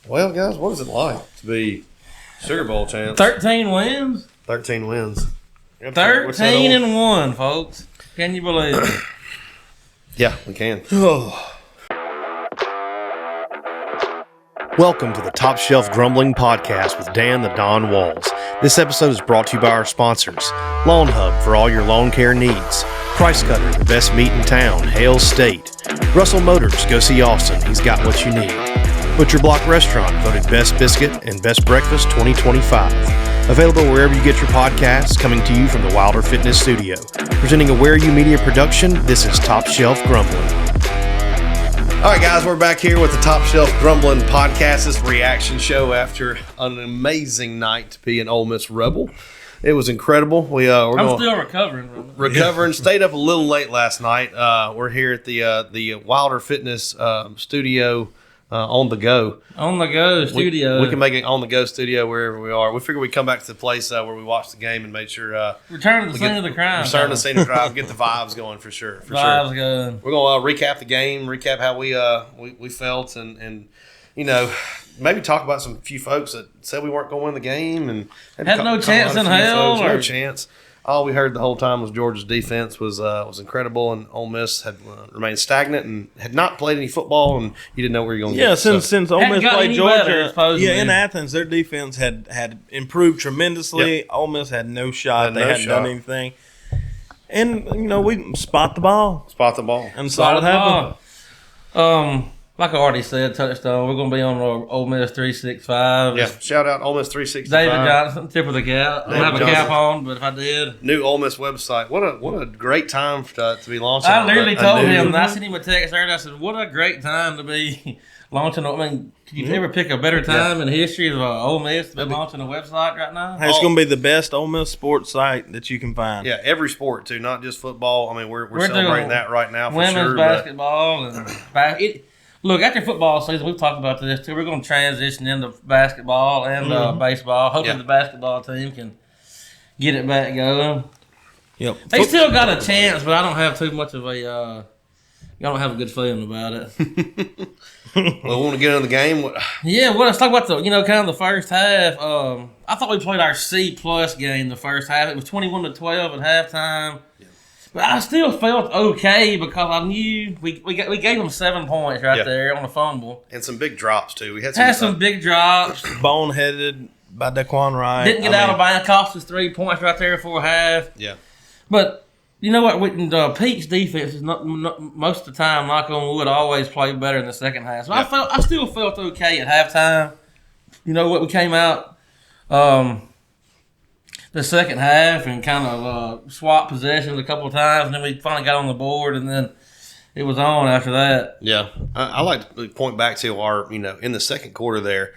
Well, guys, what is it like to be Sugar Bowl champs? 13 wins? 13 wins. 13-1, folks. Can you believe it? Yeah, we can. Welcome to the Top Shelf Grumbling Podcast with Dan the Don Walls. This episode is brought to you by our sponsors, Lawn Hub for all your lawn care needs, Price Cutter, the best meat in town, Hale State, Russell Motors, go see Austin, he's got what you need, Butcher Block Restaurant, voted Best Biscuit and Best Breakfast 2025. Available wherever you get your podcasts, coming to you from the Wilder Fitness Studio. Presenting a Where You Media production, this is Top Shelf Grumbling. All right, guys, we're back here with the Top Shelf Grumbling Podcast. This reaction show after an amazing night to be an Ole Miss Rebel. It was incredible. I'm still recovering. Recovering. Stayed up a little late last night. We're here at the Wilder Fitness Studio. On the go studio. We can make it on the go studio wherever we are. We figured we'd come back to the place where we watched the game and made sure return to the scene of the crime. Return to the scene of the crime. Get the vibes going for sure. Vibes going. We're gonna recap the game, recap how we felt, and you know, maybe talk about some few folks that said we weren't going to win the game and had no chance in hell. No chance. All we heard the whole time was Georgia's defense was incredible, and Ole Miss had remained stagnant and had not played any football, and you didn't know where you were going to get. Since Ole Miss played Georgia, better, in Athens, their defense had improved tremendously. Yep. Ole Miss had no shot. They hadn't done anything. And, you know, we spot the ball. And saw it happen. Like I already said, touchdown. We're going to be on Ole Miss 365. Yeah, shout out Ole Miss 365. David Johnson, tip of the cap. I don't have a cap on, but if I did. New Ole Miss website. What a great time to be launching. I literally told him, I sent him a text earlier, I said, what a great time to be launching. I mean, could you ever pick a better time in the history of Ole Miss to be launching a website right now? Hey, it's going to be the best Ole Miss sports site that you can find. Yeah, every sport, too, not just football. I mean, we're celebrating that right now for women's sure. Basketball and Look, after football season, we've talked about this too. We're going to transition into basketball and baseball. Hopefully, the basketball team can get it back going. Yep, they still got a chance, but I don't have too much of a. I don't have a good feeling about it. Well, we want to get into the game. Yeah, well, let's talk about kind of the first half. I thought we played our C+ game the first half. It was 21-12 at halftime. But I still felt okay because I knew we gave them 7 points there on the fumble. And some big drops, too. We had some big drops. Boneheaded by Daquan Wright. Didn't get out of bounds. Cost us 3 points right there before half. Yeah. But you know what? Pete's defense is not most of the time, knock on wood, always played better in the second half. So I still felt okay at halftime. You know what? We came out the second half and kind of swapped possessions a couple of times, and then we finally got on the board, and then it was on after that. Yeah, I like to point back to our, in the second quarter there,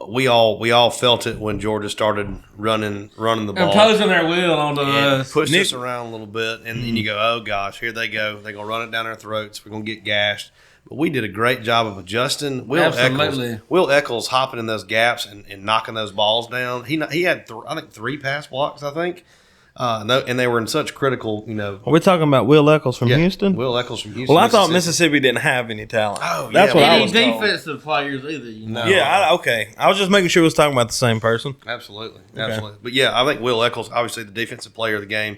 we all felt it when Georgia started running the ball, imposing their will onto us, pushed us around a little bit, and then you go, oh gosh, here they go, they're gonna run it down our throats, we're gonna get gashed. But we did a great job of adjusting. Will Eccles hopping in those gaps and knocking those balls down. He had I think 3 pass blocks. I think, and they were in such critical. Are we talking about Will Eccles from Houston? Will Eccles from Houston. Well, I thought Mississippi didn't have any talent. Oh, that's what I was told. Any defensive players either. Yeah, okay. I was just making sure we was talking about the same person. Absolutely. But yeah, I think Will Eccles, obviously the defensive player of the game.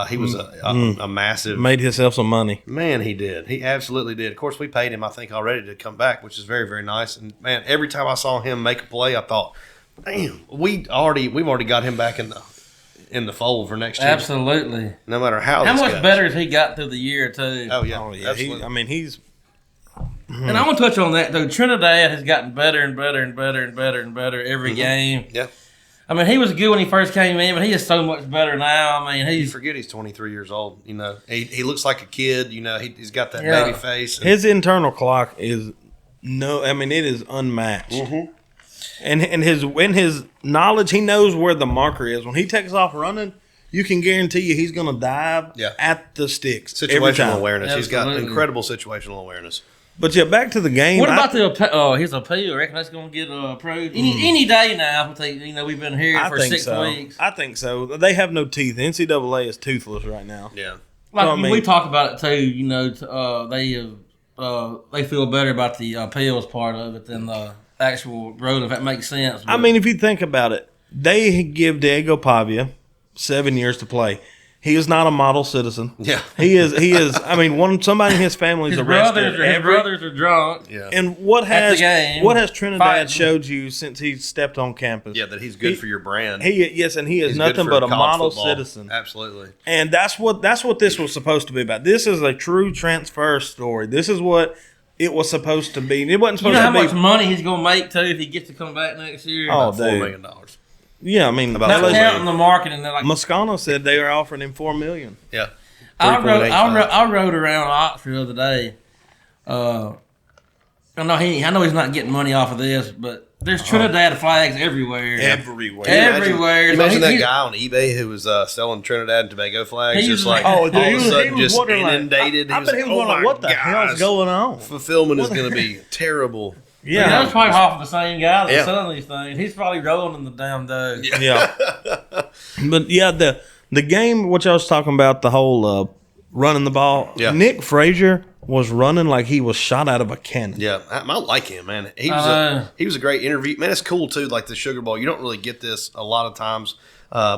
He was a massive... Made himself some money. Man, he did. He absolutely did. Of course, we paid him, I think, already to come back, which is very, very nice. And, man, every time I saw him make a play, I thought, damn, we've already got him back in the fold for next year. Absolutely. No matter how much better has he got through the year, too? Oh, yeah. Absolutely. He's... And I want to touch on that, though. Trinidad has gotten better and better and better and better and better every game. Yeah. I mean, he was good when he first came in, but he is so much better now. I mean, you forget he's 23 years old. He looks like a kid. He's got that baby face. His internal clock is it is unmatched. Mm-hmm. And his knowledge, he knows where the marker is. When he takes off running, you can guarantee you he's going to dive at the sticks. Situational awareness. Absolutely. He's got incredible situational awareness. But yeah, back to the game. What about his appeal? I reckon that's going to get approved any day now. We've been here for 6 weeks. I think so. They have no teeth. NCAA is toothless right now. Yeah. We talked about it too. They feel better about the appeals part of it than actual road, if that makes sense. But I mean, if you think about it, they give Diego Pavia 7 years to play. He is not a model citizen. Yeah. He is. I mean, somebody in his family is arrested. his brothers are drunk. Yeah. And what has Trinidad fighting. showed you since he stepped on campus? Yeah, that he's good for your brand. And he is He's nothing good but for a college model football. citizen. Absolutely. And that's what this was supposed to be about. This is a true transfer story. This is what it was supposed to be. It wasn't You supposed know how to be. much money he's going to make, too, if he gets to come back next year? Oh, $4 dude. million. Yeah, I mean, About Not $4 million. counting the marketing. They're like, Moscano said they are offering him $4 million. Yeah. I 3.85. rode around Oxford the other day. I know he's not getting money off of this, but there's Trinidad flags everywhere. Everywhere. Everywhere. You imagine So that guy on eBay who was selling Trinidad and Tobago flags, He just was like like- Oh, dude, all he of a was sudden just wondering, like, inundated. I bet he was oh wondering, my what the hell's gosh, going on? fulfillment is going to be terrible. Yeah, that was probably half of the same guy that's Yeah. selling these things. He's probably rolling in the damn dough. Yeah. But yeah, the game which I was talking about, the whole running the ball. Yeah. Nick Frazier was running like he was shot out of a cannon. Yeah, I like him, man. He was a great interview. Man, it's cool too. Like the Sugar Bowl, you don't really get this a lot of times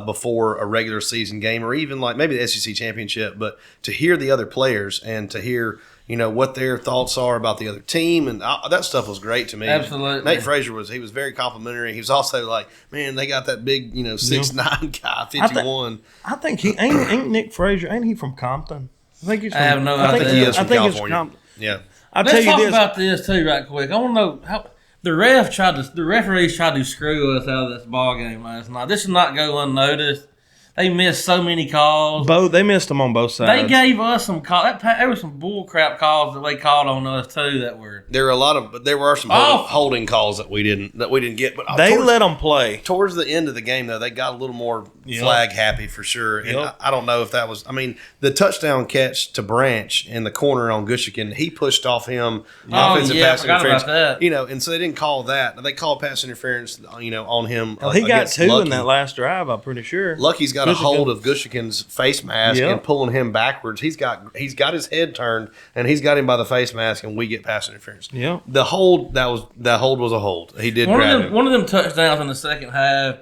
before a regular season game, or even like maybe the SEC championship. But to hear the other players and to hear what their thoughts are about the other team, and that stuff was great to me. Absolutely. Nate Frazier was very complimentary. He was also like, man, they got that big 6'9" guy, 51. I think he ain't Nick Frazier. Ain't he from Compton? I think he's from, I have no I think idea. he is I from think it's California. Compton. Yeah. I'll tell Let's you talk this. about this too, right quick. I want to know how the referees tried to screw us out of this ball game last night. This should not go unnoticed. They missed so many calls. They missed them on both sides. They gave us some calls. There were some bullcrap calls that they called on us too. That were There were some holding calls that we didn't get. But they let them play. Towards the end of the game, though, they got a little more flag happy for sure. And I don't know if that was. I mean, the touchdown catch to Branch in the corner on Gushikin, he pushed off him offensive pass interference. About that. And so they didn't call that. They called pass interference, on him. Well, he got two Lucky. in that last drive. I'm pretty sure. Lucky's got a hold of Gushikin's face mask and pulling him backwards. He's got his head turned and he's got him by the face mask, and we get pass interference. Yeah, the hold was a hold. He did grab him. One of them touchdowns in the second half.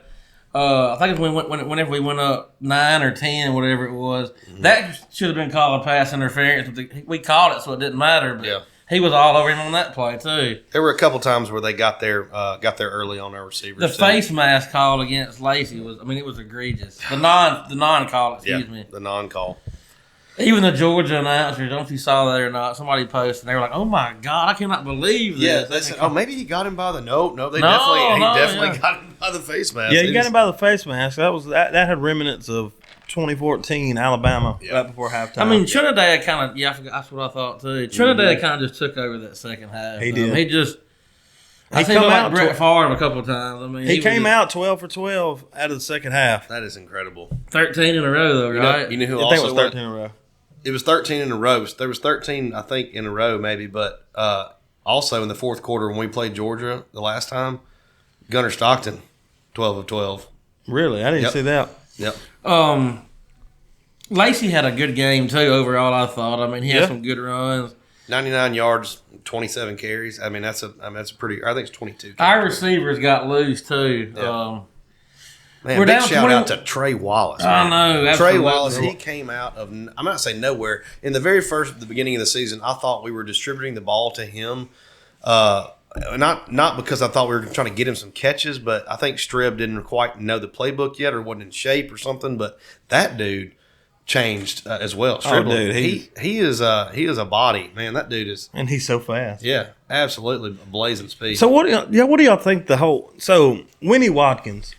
I think it's whenever we went up 9 or 10, whatever it was, that should have been called a pass interference. We called it, so it didn't matter. But he was all over him on that play too. There were a couple times where they got there early on our receivers. The face mask call against Lacey it was egregious. The non call, excuse me. The non call. Even the Georgia announcers, I don't know if you saw that or not, somebody posted, and they were like, oh my God, I cannot believe this. Yeah, they said, maybe he got him by the definitely got him by the face mask. Yeah, he got him by the face mask. That had remnants of 2014 Alabama right before halftime. I mean, Trinidad kind of, that's what I thought too. Trinidad kind of just took over that second half. He did. I seen him like Brett Favre a couple of times. I mean, he came out 12 for 12 out of the second half. That is incredible. 13 in a row, though, right? You know who I also think it was 13 in a row. It was 13 in a row. There was 13, I think, in a row maybe. But also in the fourth quarter when we played Georgia the last time, Gunnar Stockton, 12 of 12. Really? I didn't see that. Yep. Lacey had a good game, too, overall, I thought. I mean, he had some good runs. 99 yards, 27 carries. I mean, that's pretty. I think it's 22. Our receivers got loose, too. Yeah. We're big down shout 20 out to Trey Wallace. I know. Absolutely. Trey Wallace, he came out of, I'm not saying nowhere. In the the beginning of the season, I thought we were distributing the ball to him. Not because I thought we were trying to get him some catches, but I think Streb didn't quite know the playbook yet or wasn't in shape or something. But that dude changed as well. Streb, dude, he is a body, man. That dude is, and he's so fast. Yeah, absolutely blazing speed. So what do y'all think so Winnie Watkins?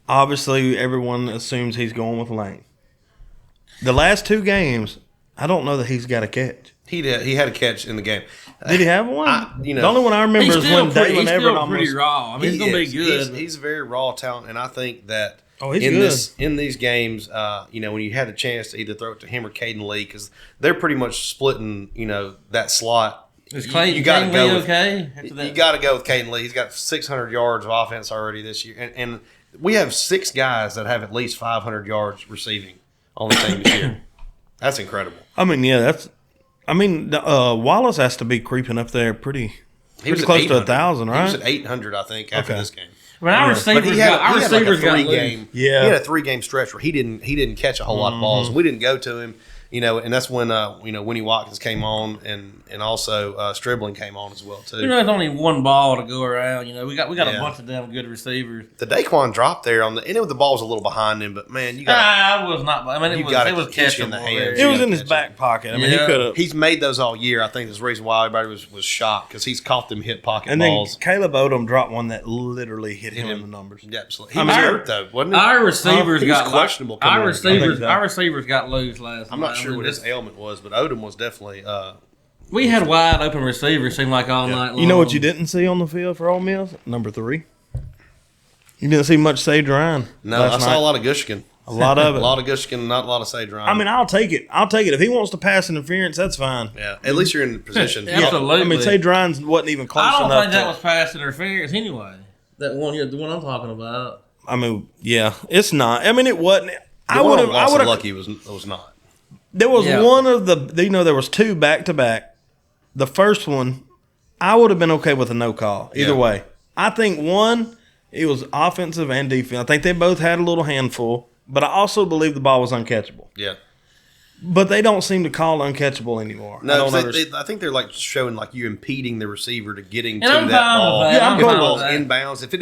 Obviously, everyone assumes he's going with Lane. The last two games, I don't know that he's got a catch. He had a catch in the game. Did he have one? The only one I remember is when Dalen Everett almost. Pretty raw. I mean, he's going to be good. He's a very raw talent, and I think that he's good. In these games, when you had the chance to either throw it to him or Caden Lee, because they're pretty much splitting, that slot. Is Caden Lee okay? You got to go with Caden Lee. He's got 600 yards of offense already this year, and we have 6 guys that have at least 500 yards receiving on the team this year. That's incredible. I mean, Wallace has to be creeping up there pretty He was close to 1,000, right? He was at 800, I think, after this game. When our receivers got game. Yeah, he had a 3-game stretch where he didn't catch a whole lot of balls. We didn't go to him, and that's when Winnie Watkins came on, and also Stribling came on as well too. There's only one ball to go around. We got a bunch of damn good receivers. The Daquan drop there the ball was a little behind him, but man, you got. I was not. I mean, it was catching in the hands. It was in his back pocket. I mean, he could have. He's made those all year. I think that's the reason why everybody was shocked because he's caught them hit pocket balls. And then Caleb Odom dropped one that literally hit him in the numbers. Yeah, absolutely. He was hurt though, wasn't he? Our receivers got questionable. Our receivers got loose last. I'm not sure what his ailment was, but Odom was definitely. We had wide open receivers seemed like all night long. You know what you didn't see on the field for Ole Miss? Number 3. You didn't see much Sage Ryan. No, I saw a lot of Gushkin. A lot of it. A lot of Gushkin, not a lot of Sage Ryan. I mean, I'll take it. If he wants to pass interference, that's fine. Yeah, at least you're in the position. Absolutely. I mean, Sage Ryan wasn't even close enough. I don't think that was pass interference anyway. That one here, the one I'm talking about. I mean, yeah, it's not. I mean, it wasn't. I would have. Lucky was not. There was one of the. There was 2 back to back. The first one, I would have been okay with a no call. Either way. I think one, it was offensive and defense. I think they both had a little handful, but I also believe the ball was uncatchable. Yeah. But they don't seem to call uncatchable anymore. No, I think they're like showing like you impeding the receiver to getting to that ball. Yeah, I'm cool with inbounds. If it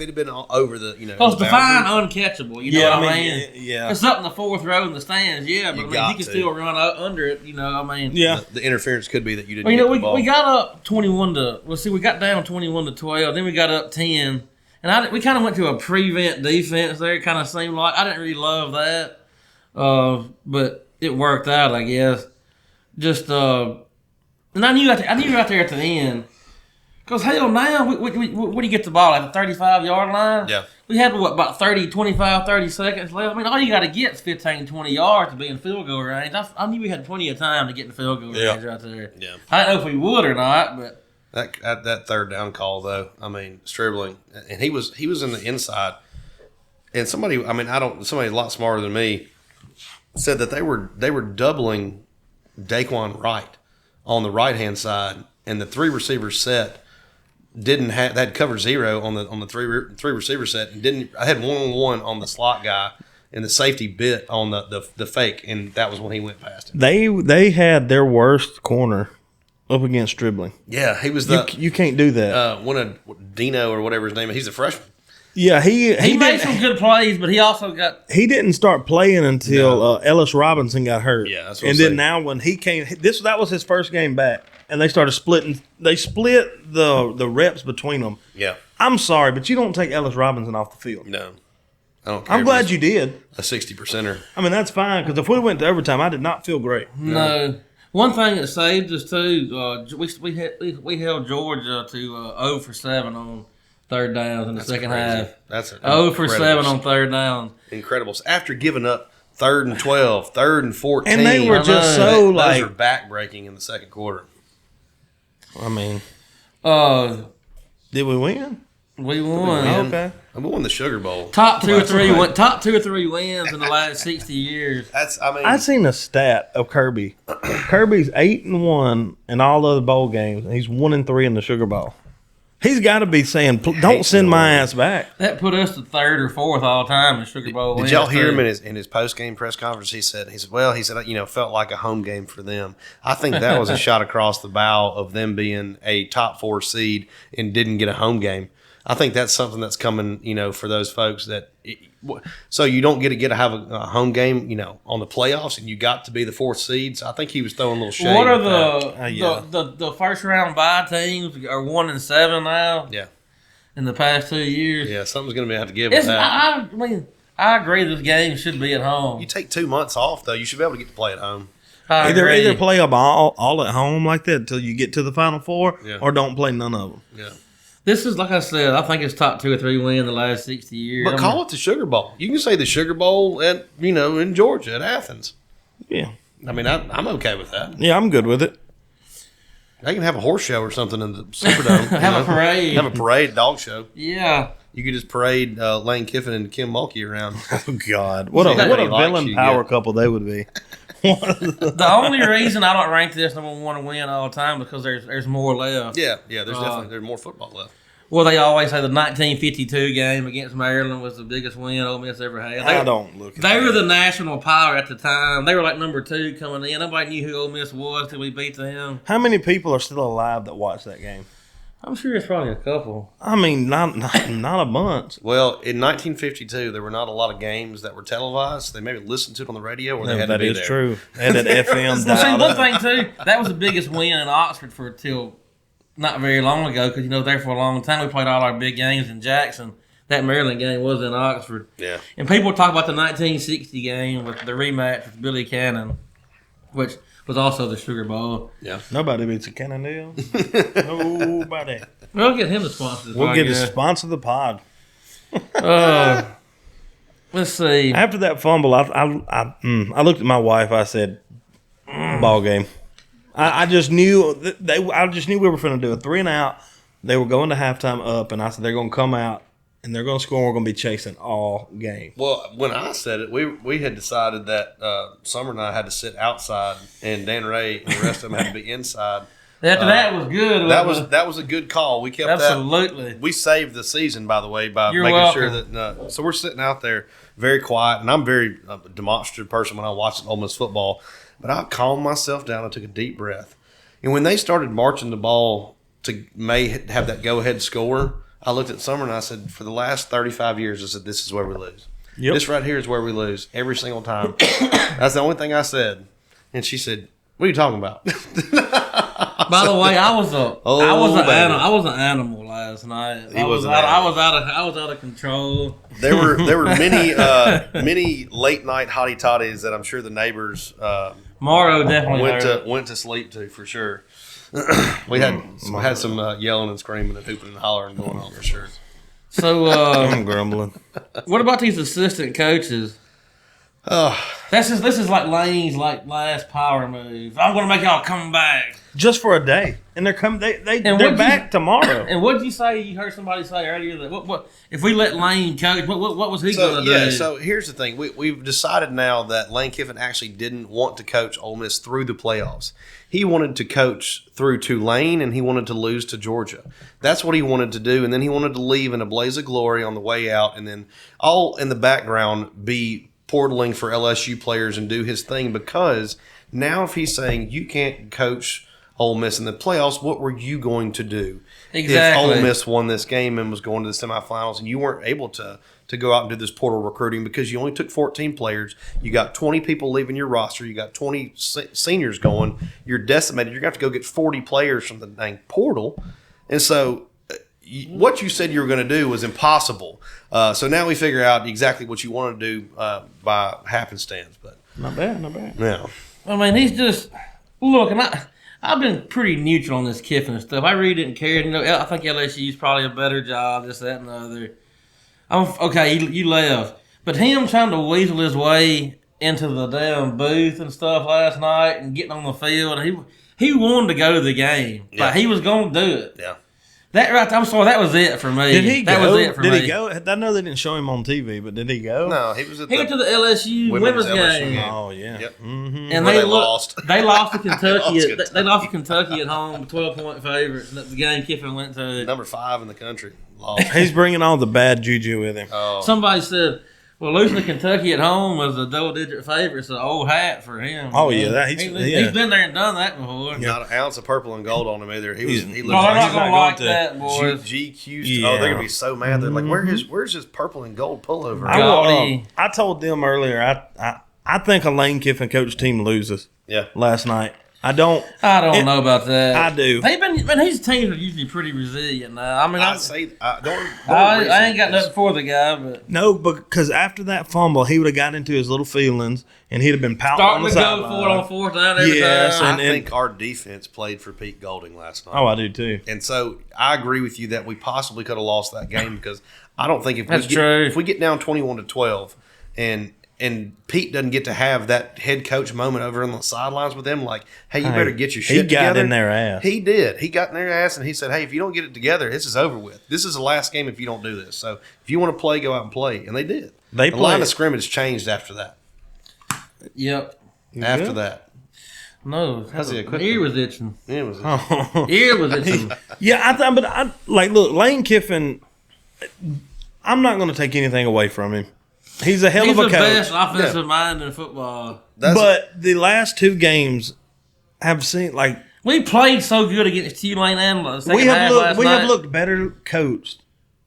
had been over the because define uncatchable. You know what I mean? Yeah, it's up in the 4th row in the stands. Yeah, but you can still run under it. You know, what I mean? Yeah, the interference could be that you didn't. Well, get the ball. We got up 21 to. Well, see, we got down 21 to 12. Then we got up 10, and we kind of went to a prevent defense there. It kind of seemed like I didn't really love that, but. It worked out, I guess. Just and I knew right there at the end. Because hell, now what do you get the ball at the 35-yard line? Yeah. We had about 30 seconds left. I mean, all you got to get is 15, 20 yards to be in field goal range. I knew we had plenty of time to get in field goal range right there. Yeah. I don't know if we would or not, but that third down call though. I mean, Stribling, and he was in the inside, and somebody a lot smarter than me. Said that they were doubling Daquan Wright on the right hand side, and the 3 receiver set didn't have that cover 0 on the three receiver set, and I had 1-on-1 on the slot guy, and the safety bit on the fake, and that was when he went past him. They had their worst corner up against Stribling. Yeah, he was you can't do that. One of Dino or whatever his name is. He's a freshman. Yeah, he made some good plays, but he also got. He didn't start playing until Ellis Robinson got hurt. Yeah, that's what and then now when he came, that was his first game back, and they started splitting. They split the reps between them. Yeah, I'm sorry, but you don't take Ellis Robinson off the field. No, I don't care. I'm glad you did. A 60%er. I mean, that's fine because if we went to overtime, I did not feel great. No. One thing that saved us too, we held Georgia to 0 for 7 on. Third downs in the second half. That's 0 for 7 on third down. Incredible. After giving up 3rd and 12, 3rd and 14, and they were just so those were backbreaking in the second quarter. I mean, did we win? We won. Okay. We won the Sugar Bowl. Top two or three wins in the last 60 years. I seen a stat of Kirby. Kirby's 8-1 in all other bowl games. And he's 1-3 in the Sugar Bowl. He's got to be saying, "Don't send my ass back." That put us to 3rd or 4th all time in Sugar Bowl. Did y'all hear him in his post game press conference? He said, felt like a home game for them. I think that was a shot across the bow of them being a top 4 seed and didn't get a home game. I think that's something that's coming, for those folks that. So you don't get to have a home game, on the playoffs, and you got to be the 4th seeds. I think he was throwing a little shade. What are the first round bye teams are 1-7 now? Yeah, in the past 2 years. Yeah, something's going to have to give with that. I agree. This game should be at home. You take 2 months off though, you should be able to get to play at home. Either play them all at home like that until you get to the Final Four, or don't play none of them. Yeah. This is, like I said, I think it's top 2 or 3 win in the last 60 years. But call it the Sugar Bowl. You can say the Sugar Bowl at, in Georgia, at Athens. Yeah. I mean, I'm okay with that. Yeah, I'm good with it. They can have a horse show or something in the Superdome. Have a parade. Have a parade, dog show. Yeah. You could just parade Lane Kiffin and Kim Mulkey around. Oh, God. What a villain power couple they would be. The only reason I don't rank this number one win all the time because there's more left. Yeah, there's more football left. Well, they always say the 1952 game against Maryland was the biggest win Ole Miss ever had. They were the national power at the time. They were like number 2 coming in. Nobody knew who Ole Miss was till we beat them. How many people are still alive that watched that game? I'm sure it's probably a couple. I mean, not a bunch. Well, in 1952, there were not a lot of games that were televised. They maybe listened to it on the radio, or they had to be there. That is true. And at FM. Well, see, one thing too, that was the biggest win in Oxford for till not very long ago because there for a long time. We played all our big games in Jackson. That Maryland game was in Oxford. Yeah. And people talk about the 1960 game with the rematch with Billy Cannon, which was also the Sugar Bowl. Yeah. Nobody beats a Cannondale. Nobody. We'll get him to sponsor the We'll get to sponsor the pod. Let's see. After that fumble, I looked at my wife. I said, "Ball game." I just knew I just knew we were going to do a 3-and-out. They were going to halftime up, and I said they're going to come out and they're going to score. And we're going to be chasing all game. Well, when I said it, we had decided that Summer and I had to sit outside, and Dan Ray and the rest of them had to be inside. After that was good. That was a good call. We kept absolutely. We saved the season, by the way, by making welcome. Sure that. So we're sitting out there very quiet, and I'm a very demonstrative person when I watch Ole Miss football. But I calmed myself down. I took a deep breath, and when they started marching the ball to have that go-ahead score, I looked at Summer and I said, "For the last 35 years, I said this is where we lose. Yep. This right here is where we lose every single time." That's the only thing I said, and she said, "What are you talking about?" By the way, I was an animal last night. I was out of control. There were many late night hotty toddies that I'm sure the neighbors Mario definitely went to sleep to for sure. we had some yelling and screaming and hooping and hollering going on for sure. So I'm grumbling. What about these assistant coaches? This is like Lane's last power move. I'm going to make y'all come back just for a day, and they're coming. They're back tomorrow. And what did you say? You heard somebody say earlier that what if we let Lane coach? What was he going to do? So here's the thing: we've decided now that Lane Kiffin actually didn't want to coach Ole Miss through the playoffs. He wanted to coach through Tulane, and he wanted to lose to Georgia. That's what he wanted to do, and then he wanted to leave in a blaze of glory on the way out, and then all in the background be portaling for LSU players and do his thing, because now if he's saying you can't coach Ole Miss in the playoffs, what were you going to do? Exactly. If Ole Miss won this game and was going to the semifinals and you weren't able to go out and do this portal recruiting because you only took 14 players, you got 20 people leaving your roster, you got 20 seniors going, you're decimated, you're going to have to go get 40 players from the dang portal. And so what you said you were going to do was impossible. So now we figure out exactly what you want to do by happenstance. But not bad. Yeah. I mean, he's just look, and I've been pretty neutral on this Kiffin stuff. I really didn't care. I think LSU's probably a better job, this, that, and the other. Okay, you left, but him trying to weasel his way into the damn booth and stuff last night and getting on the field, he wanted to go to the game. Yeah. Like, he was going to do it. Yeah. That right, I'm sorry, that was it for me. Did he go? That was it for me. Did he go? I know they didn't show him on TV, but did he go? No, he went to the LSU women's game. Oh yeah. Yep. Mm-hmm. And they lost. They lost to Kentucky. They lost to Kentucky at home, 12-point favorites. The game Kiffin went to. Number 5 in the country. Lost. He's bringing all the bad juju with him. Oh. Somebody said, well, losing to Kentucky at home was a double-digit favorite. It's an old hat for him. Oh, yeah. He's been there and done that before. Not an ounce of purple and gold on him either. He looked they're not going to like that, boys. GQ. Yeah. Oh, they're going to be so mad. They're like, where's his purple and gold pullover? I told them earlier, I think a Lane Kiffin coach team loses last night. I don't know about that. I do. His teams are usually pretty resilient now. I mean, I ain't got nothing for the guy, but no, because after that fumble, he would have gotten into his little feelings, and he'd have been pouting on the sideline. Starting to go for it on fourth down every time. I think our defense played for Pete Golding last night. Oh, I do too. And so I agree with you that we possibly could have lost that game because I don't think if we get down 21-12 and Pete doesn't get to have that head coach moment over on the sidelines with them, like, hey, you better get your shit together. He got in their ass. He did. He got in their ass, and he said, hey, if you don't get it together, this is over with. This is the last game if you don't do this. So if you want to play, go out and play. And they did. The line of scrimmage changed after that. Yep. after that. No, ear was itching. Ear was itching. Ear was itching. Yeah, look, Lane Kiffin. I'm not going to take anything away from him. He's a hell of a coach. He's the best offensive mind in football. But the last 2 games have seen we played so good against Tulane and we have looked better coached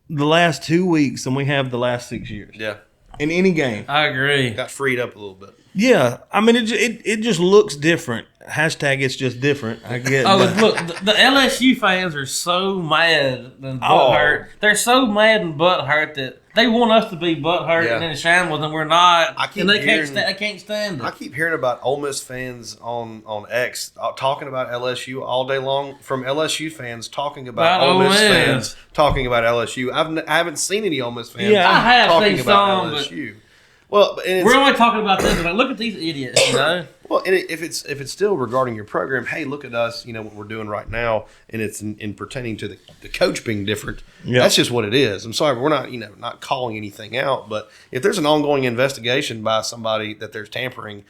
the last 2 weeks than we have the last 6 years. Yeah, in any game. I agree. Got freed up a little bit. Yeah, I mean it just looks different. Hashtag it's just different. I get. Look, the LSU fans are so mad and butthurt. They're so mad and butthurt that they want us to be butthurt and in shambles, and we're not. They can't stand it. I keep hearing about Ole Miss fans on X talking about LSU all day long. From LSU fans talking about Ole Miss fans talking about LSU. I haven't seen any Ole Miss fans talking about LSU. Well, we're only talking about this. Look at these idiots, you know. Well, and if it's still regarding your program, hey, look at us, you know what we're doing right now, and it's in pertaining to the coach being different. Yep. That's just what it is. I'm sorry, but we're not calling anything out. But if there's an ongoing investigation by somebody that there's tampering,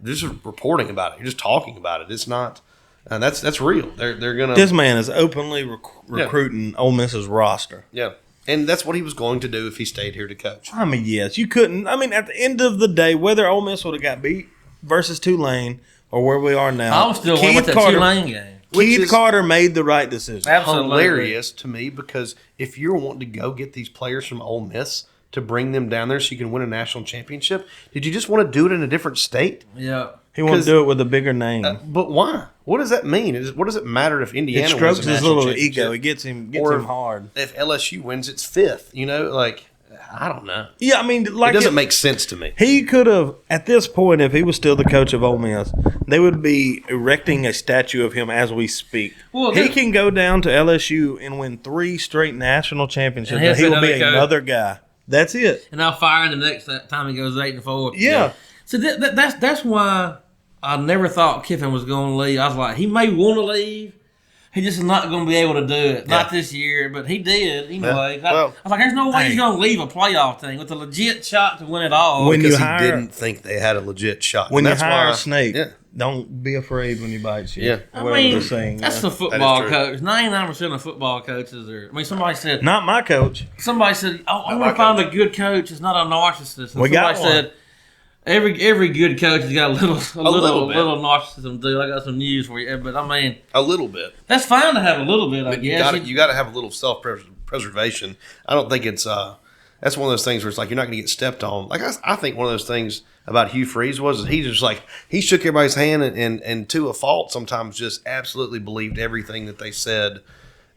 just reporting about it. You're just talking about it. It's not. That's real. They're gonna. This man is openly recruiting Ole Miss's roster. Yeah. And that's what he was going to do if he stayed here to coach. I mean, yes, you couldn't. I mean, at the end of the day, whether Ole Miss would have got beat versus Tulane or where we are now, I'm still going with the Tulane game. Keith Carter made the right decision. Absolutely. Hilarious to me because if you're wanting to go get these players from Ole Miss to bring them down there so you can win a national championship, did you just want to do it in a different state? Yeah. He wants to do it with a bigger name. But why? What does that mean? What does it matter if Indiana it strokes wins a his national little ego. It gets him hard. If LSU wins, it's 5th. You know, I don't know. Yeah, I mean, it doesn't make sense to me. He could have, at this point, if he was still the coach of Ole Miss, they would be erecting a statue of him as we speak. Well, he can go down to LSU and win 3 straight national championships, and he will be another guy. That's it. And I'll fire him the next time he goes 8-4. Yeah. So that's why I never thought Kiffin was going to leave. I was like, he may want to leave. He just is not going to be able to do it. Not this year, but he did anyway. I was like, there's no way he's going to leave a playoff team with a legit shot to win it all. Because he didn't think they had a legit shot. When you hire a snake, don't be afraid when he bites you. Yeah. I mean, that's a football coach. 99% of football coaches are. I mean, somebody said. Not my coach. Somebody said, I want to find a good coach. It's not a narcissist. And somebody said, Every good coach has got a little narcissism too. I got some news for you, but I mean a little bit. That's fine to have a little bit. I guess you got to have a little self-preservation. I don't think it's that's one of those things where it's like you're not going to get stepped on. Like I think one of those things about Hugh Freeze was he just he shook everybody's hand and to a fault sometimes just absolutely believed everything that they said.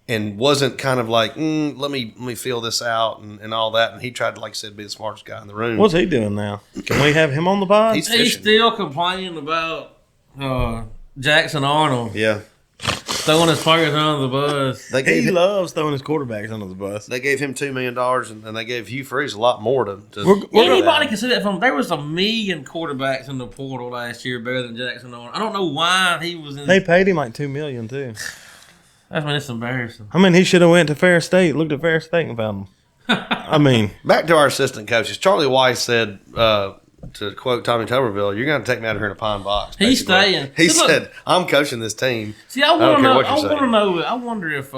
And wasn't kind of like, let me feel this out and all that. And he tried to, like I said, be the smartest guy in the room. What's he doing now? Can we have him on the pod? He's still complaining about Jackson Arnold. Yeah. Throwing his players under the bus. He loves throwing his quarterbacks under the bus. They gave him $2 million, and they gave Hugh Freeze a lot more to anybody can see that from. There was 1 million quarterbacks in the portal last year better than Jackson Arnold. I don't know why he was in. They paid him like $2 million too. I mean, it's embarrassing. I mean, he should have went to Fair State, looked at Fair State and found him. I mean. Back to our assistant coaches. Charlie Weiss said, to quote Tommy Tuberville, you're going to take me out of here in a pine box. Basically. He's staying. He said, I'm coaching this team. See, I wonder if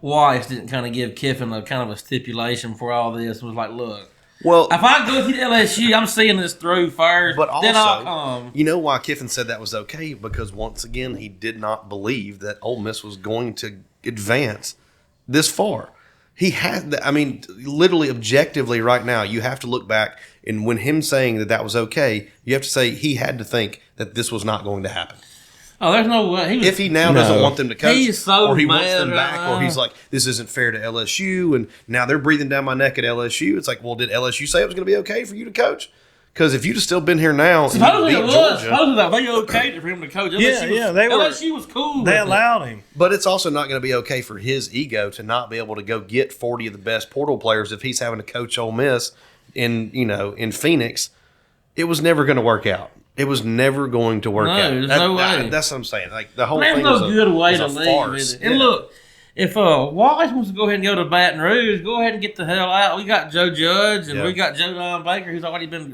Weiss didn't kind of give Kiffin a kind of a stipulation for all this. Was like, look. Well, if I go to LSU, I'm seeing this through first, but also, then I'll come. You know why Kiffin said that was okay? Because once again, he did not believe that Ole Miss was going to advance this far. He had, literally objectively right now, you have to look back, and when him saying that was okay, you have to say he had to think that this was not going to happen. Oh, there's no way. If he now doesn't want them to coach, or he wants them back, or he's like, this isn't fair to LSU, and now they're breathing down my neck at LSU. It's like, well, did LSU say it was going to be okay for you to coach? Because if you'd have still been here now, supposedly it was. Supposedly they okayed for him to coach. LSU was cool. They allowed him, but it's also not going to be okay for his ego to not be able to go get 40 of the best portal players if he's having to coach Ole Miss in Phoenix. It was never going to work out. It was never going to work out. There's no way. That's what I'm saying. Like the whole thing was no good way to leave. And look, if Wallace wants to go ahead and go to Baton Rouge, go ahead and get the hell out. We got Joe Judge and we got Joe Don Baker, who's already been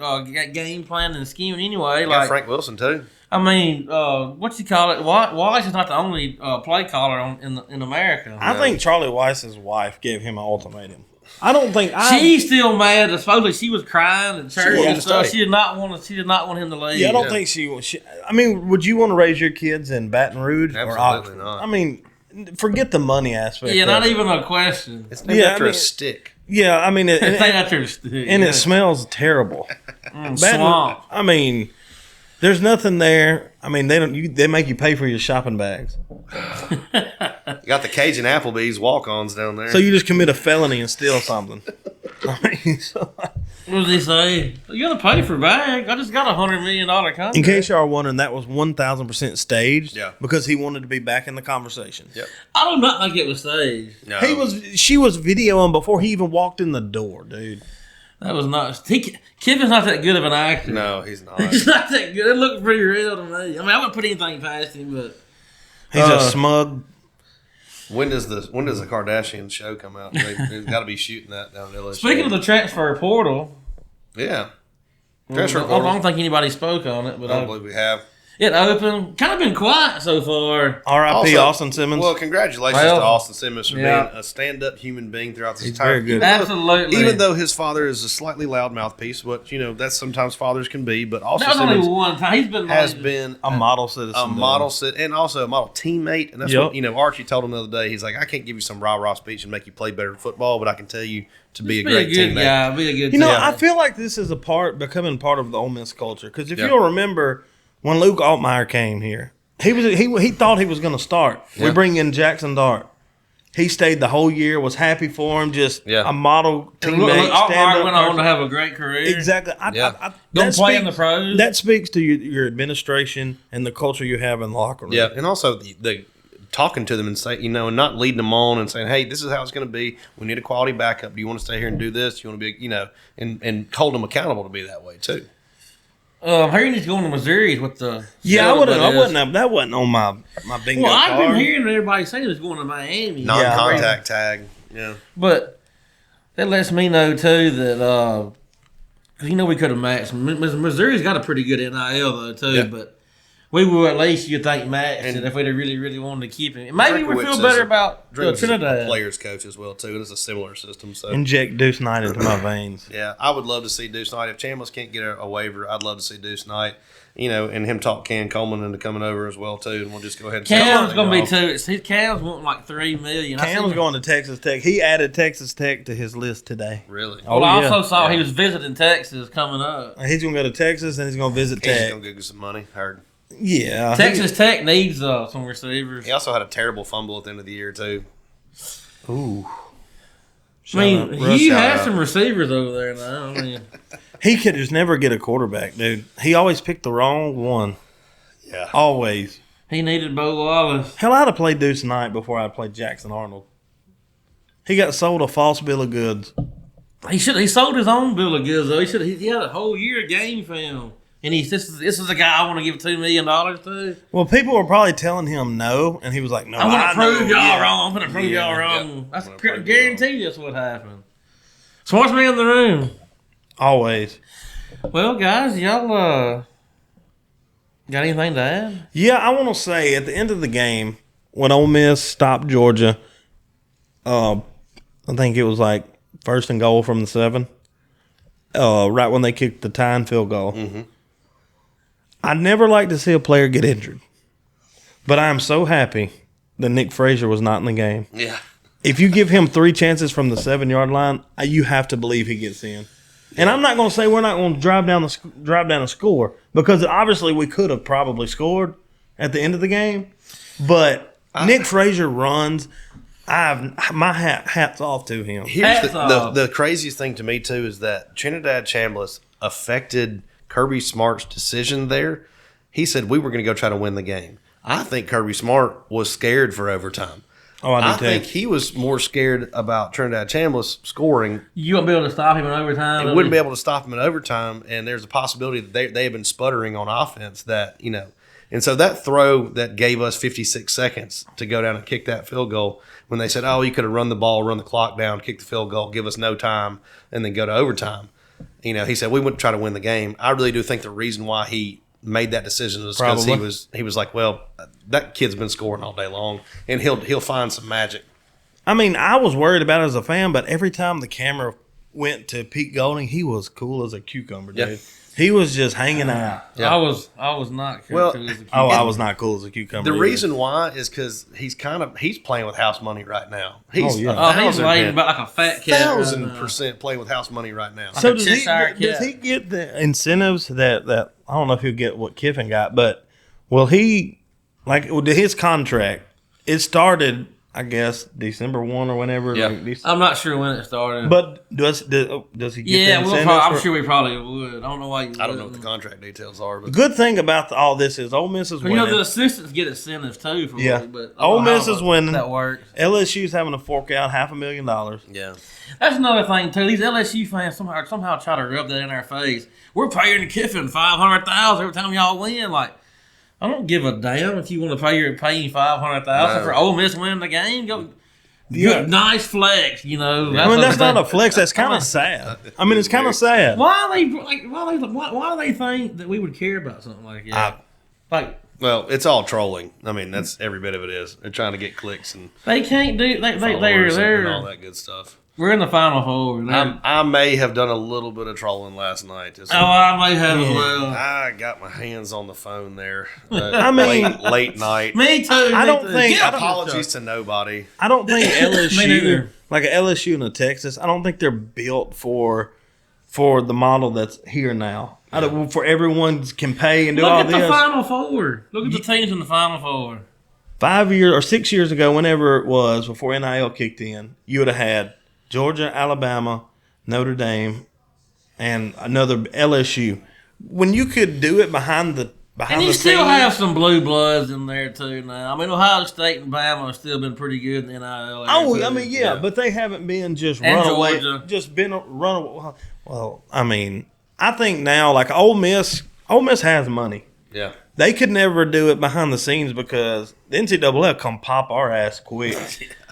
game planning and scheming anyway. Got Frank Wilson too. I mean, what you call it? Wallace is not the only play caller in America. I think Charlie Weiss's wife gave him an ultimatum. I don't think she's still mad. Supposedly she was crying at church and stuff. She did not want him to leave. Yeah, I don't think she. I mean, would you want to raise your kids in Baton Rouge or Oxford? Not. I mean, forget the money aspect. Yeah, not even a question. It's named after a stick. Yeah, I mean, it's named after a stick, and it smells terrible. Swamp. I mean, there's nothing there. I mean, they make you pay for your shopping bags. You got the Cajun Applebee's walk-ons down there. So you just commit a felony and steal something. I mean, what does he say? You got to pay for bag. I just got $100 million contract. In case y'all are wondering, that was 1,000% staged. Yeah. Because he wanted to be back in the conversation. Yep. I do not think it was staged. No. She was videoing before he even walked in the door, dude. That was not. Kevin's not that good of an actor. No, he's not. He's not that good. It looked pretty real to me. I mean, I wouldn't put anything past him, but he's a smug. When does the Kardashian show come out? They've got to be shooting that down in LSU. Speaking of the transfer portal, yeah, I don't think anybody spoke on it, but I don't believe we have. It opened. Kind of been quiet so far. R.I.P. Austin Simmons. Well, congratulations to Austin Simmons for being a stand-up human being throughout this entire. Very good. Absolutely. Even though his father is a slightly loud mouthpiece, what that's sometimes fathers can be, but Austin that was Simmons only one time. has been a model citizen, and also a model teammate. And that's what Archie told him the other day. He's like, I can't give you some rah-rah speech and make you play better football, but I can tell you to be a great teammate. Yeah, be a good. I feel like this is becoming part of the Ole Miss culture because if you'll remember. When Luke Altmaier came here, he thought he was going to start. Yeah. We bring in Jackson Dart. He stayed the whole year, was happy for him, just a model teammate. Altmaier went on to have a great career. Exactly. Don't play in the pros. That speaks to your administration and the culture you have in the locker room. Yeah, and also the talking to them and say, and not leading them on and saying, hey, this is how it's going to be. We need a quality backup. Do you want to stay here and do this? Do you want to be, and hold them accountable to be that way too. Hearing he's going to Missouri with the that wasn't on my bingo card. I've been hearing everybody say he's going to Miami. Non-contact tag. Yeah. But that lets me know too that we could have matched. Missouri's got a pretty good NIL though too, but we will at least you think match it if we really, really wanted to keep him. Maybe we feel better about Trinidad. Players coach as well too, and it's a similar system. So inject Deuce Knight into my veins. Yeah, I would love to see Deuce Knight. If Chambliss can't get a waiver, I'd love to see Deuce Knight. And him talk Cam Coleman into coming over as well too, and we'll just go ahead. And Cam's going to be too. Cam's wanting like $3 million. Cam's going to Texas Tech. He added Texas Tech to his list today. Really? Well, I also saw he was visiting Texas coming up. He's going to go to Texas and he's going to visit Tech. He's going to get some money. Heard. Yeah. Texas Tech needs some receivers. He also had a terrible fumble at the end of the year, too. Ooh. He has some receivers over there now. He could just never get a quarterback, dude. He always picked the wrong one. Yeah. Always. He needed Bo Wallace. Hell, I'd have played Deuce Knight before I'd played Jackson Arnold. He got sold a false bill of goods. He sold his own bill of goods, though. He had a whole year of game film. And this is the guy I want to give $2 million to. Well, people were probably telling him no, and he was like, "No, I'm going to prove y'all wrong. I'm going to prove y'all wrong." That's guaranteed. That's what happened. Smartest man in the room. Always. Well, guys, y'all got anything to add? Yeah, I want to say at the end of the game when Ole Miss stopped Georgia, I think it was like 1st and goal from the 7. Right when they kicked the tying field goal. Mm-hmm. I'd never like to see a player get injured, but I am so happy that Nick Frazier was not in the game. Yeah. If you give him 3 chances from the 7-yard line, you have to believe he gets in. And I'm not going to say we're not going to drive down a score because obviously we could have probably scored at the end of the game, but Nick Frazier runs. My hat's off to him. Here's the craziest thing to me too is that Trinidad Chambliss affected Kirby Smart's decision there. He said we were going to go try to win the game. I think Kirby Smart was scared for overtime. Oh, I think he was more scared about Trinidad Chambliss scoring. You wouldn't be able to stop him in overtime. He wouldn't be able to stop him in overtime, and there's a possibility that they have been sputtering on offense. That And so that throw that gave us 56 seconds to go down and kick that field goal, when they said, oh, you could have run the ball, run the clock down, kick the field goal, give us no time, and then go to overtime. He said we wouldn't try to win the game. I really do think the reason why he made that decision was because he was like, well, that kid's been scoring all day long, and he'll find some magic. I mean, I was worried about it as a fan, but every time the camera went to Pete Golding, he was cool as a cucumber, dude. Yeah. He was just hanging out. Yeah. I was not cool as a cucumber. I was not cool as a cucumber. The reason why is because he's playing with house money right now. He's he's laying about like a fat cat. 1,000% playing with house money right now. So does he get the incentives that I don't know if he'll get what Kiffin got, but will he his contract? It started, I guess, December 1 or whenever. Yeah. I'm not sure when it started. But does he get the incentives? I'm sure we probably would. I don't know why I don't know what the contract details are. But the good thing about all this is Ole Miss is winning. The assistants get incentives too. But Ole Miss is winning. That works. LSU's having to fork out $500,000. Yeah. That's another thing too. These LSU fans somehow try to rub that in our face. We're paying Kiffin $500,000 every time y'all win. Like, I don't give a damn if you want to pay $500,000 for Ole Miss winning the game. Go, good, nice flex, I mean, that's not a flex. That's kind of sad. I mean, it's kind of sad. Why do they think that we would care about something like that? Well, it's all trolling. I mean, that's every bit of it is. They're trying to get clicks and they can't do they're and all that good stuff. We're in the Final Four. I may have done a little bit of trolling last night. I may have as well. I got my hands on the phone there. Late night. Me too. I don't think. Apologies to nobody. I don't think LSU, like an LSU and a Texas, I don't think they're built for the model that's here now. Yeah. For everyone can pay and do all this. Look at the Final Four. Look at the teams in the Final Four. 5 years or 6 years ago, whenever it was, before NIL kicked in, you would have had Georgia, Alabama, Notre Dame, and another LSU. When you could do it behind the scenes, still have some blue bloods in there too now. I mean, Ohio State and Bama have still been pretty good in the NIL. I mean, yeah, but they haven't been just runaway. Just been runaway. Well, I mean, I think now, like Ole Miss has money. Yeah. They could never do it behind the scenes because the NCAA come pop our ass quick.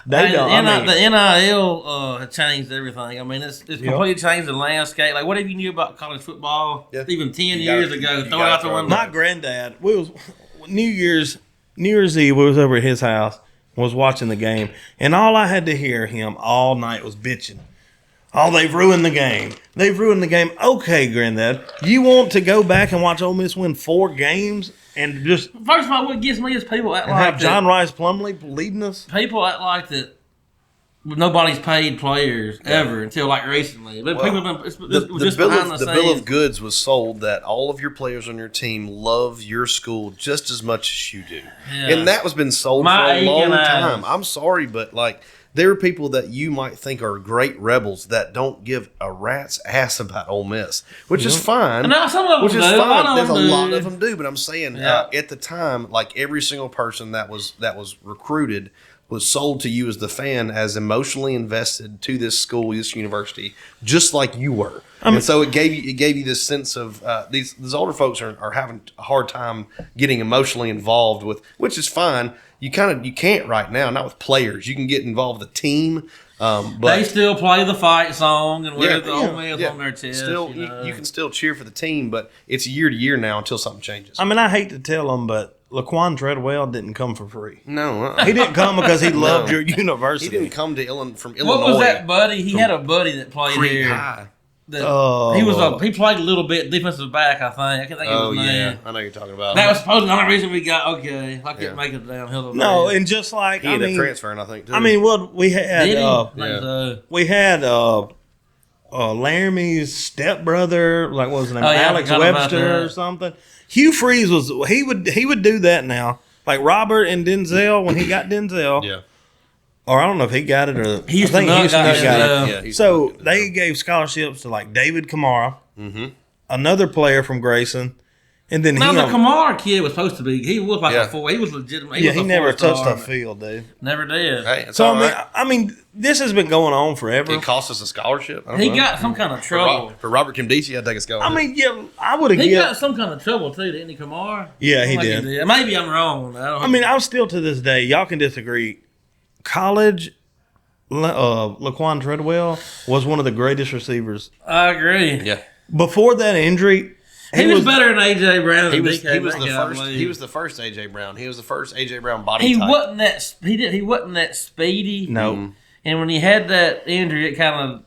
They don't. The NIL has changed everything. I mean, it's completely changed the landscape. Like, whatever you knew about college football, even 10 years ago, throw it out the window. My granddad, New Year's Eve, we was over at his house, was watching the game, and all I had to hear him all night was bitching. Oh, they've ruined the game. They've ruined the game. Okay, Granddad, you want to go back and watch Ole Miss win 4 games and just... First of all, what gets me is people act like have John Rice Plumlee leading us? People act like that nobody's paid players ever until like recently. But people have been... The bill of goods was sold that all of your players on your team love your school just as much as you do. Yeah. And that has been sold for a long time. I'm sorry, but like... There are people that you might think are great rebels that don't give a rat's ass about Ole Miss, which is fine. Now some of them which is do. fine. There's a lot of them do, but I'm saying at the time, like every single person that was recruited was sold to you as the fan as emotionally invested to this school, this university, just like you were. And so it gave you this sense of these older folks are having a hard time getting emotionally involved with, which is fine. You can't right now, not with players. You can get involved with the team, but they still play the fight song and wear the Ole Miss on their chest. Still, you can still cheer for the team, but it's year to year now until something changes. I mean, I hate to tell them, but Laquan Treadwell didn't come for free. No, he didn't come because he loved your university. He didn't come from Illinois. What was that buddy? He had a buddy that played here. High. He played a little bit defensive back, I think. I can't think of his name. I know you're talking about. That was supposed to be the only reason we got I couldn't make it downhill. No, and just like he ended up transferring, I think too. I mean, we had we had Laramie's stepbrother, like what was his name, Alex Webster or something. Hugh Freeze he would do that now, like Robert and Denzel when he got Denzel. Yeah. Or I don't know if he got it or Houston got it. Yeah, so they gave scholarships to like David Kamara, another player from Grayson, And then now the Kamara kid was supposed to be. He was like a 4. He was legitimate. He never touched the field, dude. Never did. Hey, so I mean, this has been going on forever. It cost us a scholarship. He got some kind of trouble for Robert Kimdisi. He had to take a scholarship. I mean, yeah, I would have. He got some kind of trouble too, didn't he, Kamara? Yeah, he did. Maybe I'm wrong. I mean, I'm still to this day. Y'all can disagree. College, Laquan Treadwell was one of the greatest receivers. I agree. Yeah. Before that injury. He was better than A.J. Brown. He was the first A.J. Brown. He was the first A.J. Brown body type. He wasn't that speedy. No. Mm-hmm. And when he had that injury, it kind of.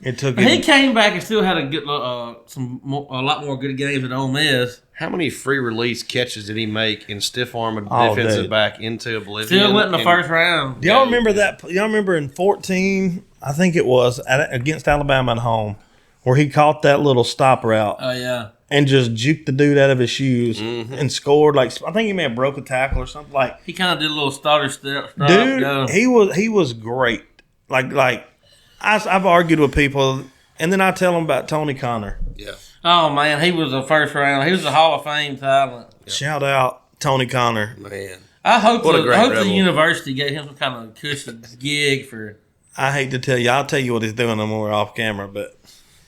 It took. He came back and still had a lot more good games at Ole Miss. How many free release catches did he make and stiff arm a defensive back into oblivion? Still went in the first round. Do y'all remember that? Y'all remember in 14? I think it was against Alabama at home, where he caught that little stop route. Oh yeah. And just juked the dude out of his shoes and scored. Like I think he may have broke a tackle or something. Like he kind of did a little starter step. Dude, he was great. Like I've argued with people, and then I tell them about Tony Connor. Yeah. Oh man, he was a first round. He was a Hall of Fame talent. Yeah. Shout out Tony Connor. Man, I hope the university gave him some kind of cushy gig for. I hate to tell you, I'll tell you what he's doing when we're off camera, but.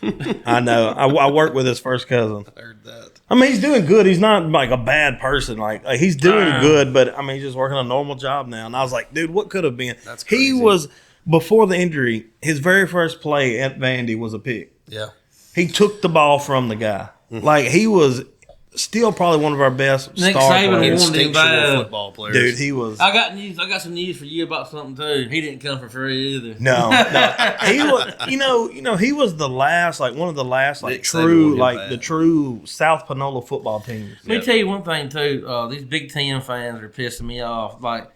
I know. I work with his first cousin. I heard that. I mean, he's doing good. He's not like a bad person. Like he's doing good, but I mean, he's just working a normal job now. And I was like, dude, what could have been? That's crazy. He was before the injury. His very first play at Vandy was a pick. Yeah. He took the ball from the guy. Like he was still probably one of our best Nick star Saban players. Instinctual football players. Dude, he was. I got some news for you about something too. He didn't come for free either. No. He was. He was the last, like one of the last, like Nick true, Saban like the true South Panola football teams. Let me tell you one thing too. These Big Ten fans are pissing me off. Like,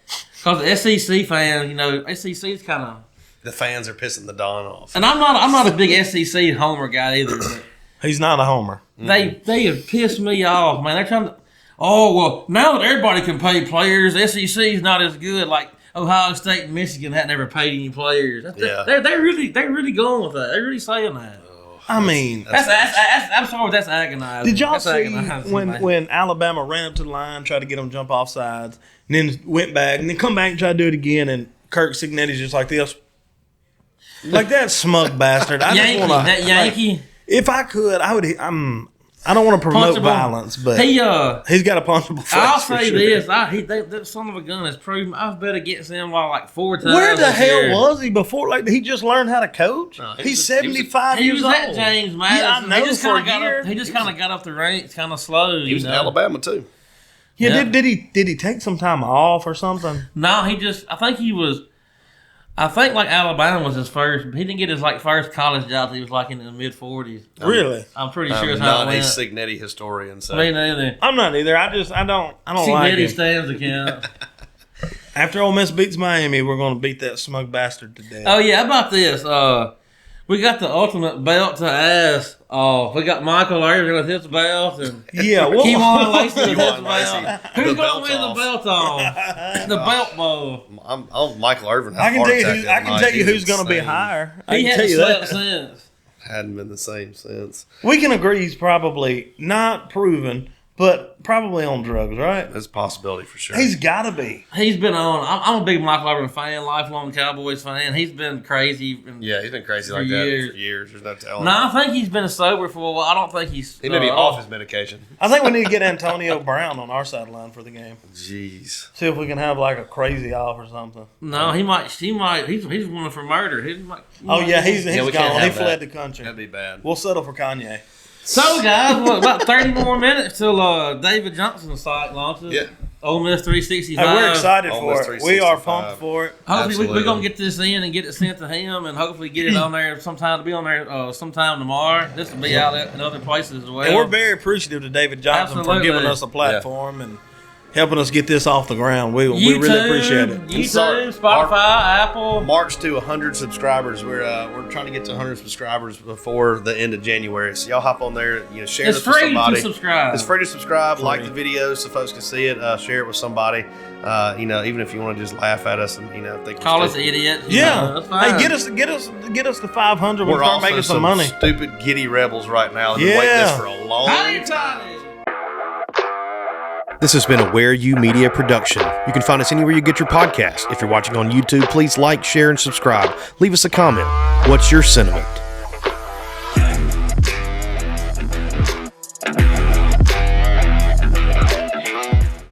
cause the SEC fans, SEC is kind of. The fans are pissing the Don off. And I'm not a big SEC homer guy either. But he's not a homer. They have pissed me off, man. They're trying to. Oh well, now that everybody can pay players, SEC's not as good. Like Ohio State and Michigan hadn't ever paid any players. They're really going with that. They're really saying that. I mean, I'm sorry, that's agonizing. Did y'all see when Alabama ran up to the line, tried to get them to jump off sides, and then went back, and then come back and try to do it again, and Kirk Cignetti's just like this, like that smug bastard. Yankee. If I could, I would. I don't want to promote violence, but he's got a punchable face. I'll say this: that son of a gun has proven I've bet against him like 4 times. Where the hell was he before? Like he just learned how to coach. No, he's 75 years old. He was at James Madison. Yeah, I know he just kind of got up the ranks, kind of slow. He was in Alabama too. Yeah, did he take some time off or something? No, I think like Alabama was his first. He didn't get his first college job till he was like in the mid-40s. Really? I'm pretty sure it's how it went. I'm not a Cignetti historian. So. Me neither. I'm not either. I don't like Cignetti him. stands account. After Ole Miss beats Miami, we're going to beat that smug bastard to death. Oh yeah, how about this? We got the ultimate belt to ass off. We got Michael Irvin with his belt and Kevon Lacey with his belt. Who's going to win the belt off? The belt bowl. I'm Michael Irvin. I can tell you who's going to be higher. He hasn't slept since. Hadn't been the same since. We can agree he's probably not proven, but probably on drugs, right? That's a possibility for sure. He's got to be. He's been on. I'm a big Michael Irvin fan, lifelong Cowboys fan. He's been crazy. He's been crazy like that for years. There's no telling. No, I think he's been sober for a while. I don't think he's. He may be off his medication. I think we need to get Antonio Brown on our sideline for the game. Jeez. See if we can have like a crazy off or something. No, he might. He's one for murder. He's gone. He fled the country. That'd be bad. We'll settle for Kanye. So, guys, about 30 more minutes till David Johnson's site launches. Yeah. Ole Miss 365. Hey, we're excited for it. We are pumped for it. Hopefully, we're going to get this in and get it sent to him and hopefully get it on there sometime to be on there sometime tomorrow. This will be out in other places as well. And we're very appreciative to David Johnson for giving us a platform and helping us get this off the ground. We really appreciate it. YouTube, Spotify, Apple. March to 100 subscribers. We're trying to get to 100 subscribers before the end of January. So y'all hop on there, share this with somebody. It's free to subscribe. It's free to subscribe. Like the video so folks can see it. Share it with somebody. Even if you want to just laugh at us and think call us idiots. That's fine. Hey, get us to 500. We'll start making some money. Stupid giddy rebels right now. They've been waiting this for a long time. This has been a Where You Media production. You can find us anywhere you get your podcast. If you're watching on YouTube, please like, share, and subscribe. Leave us a comment. What's your sentiment?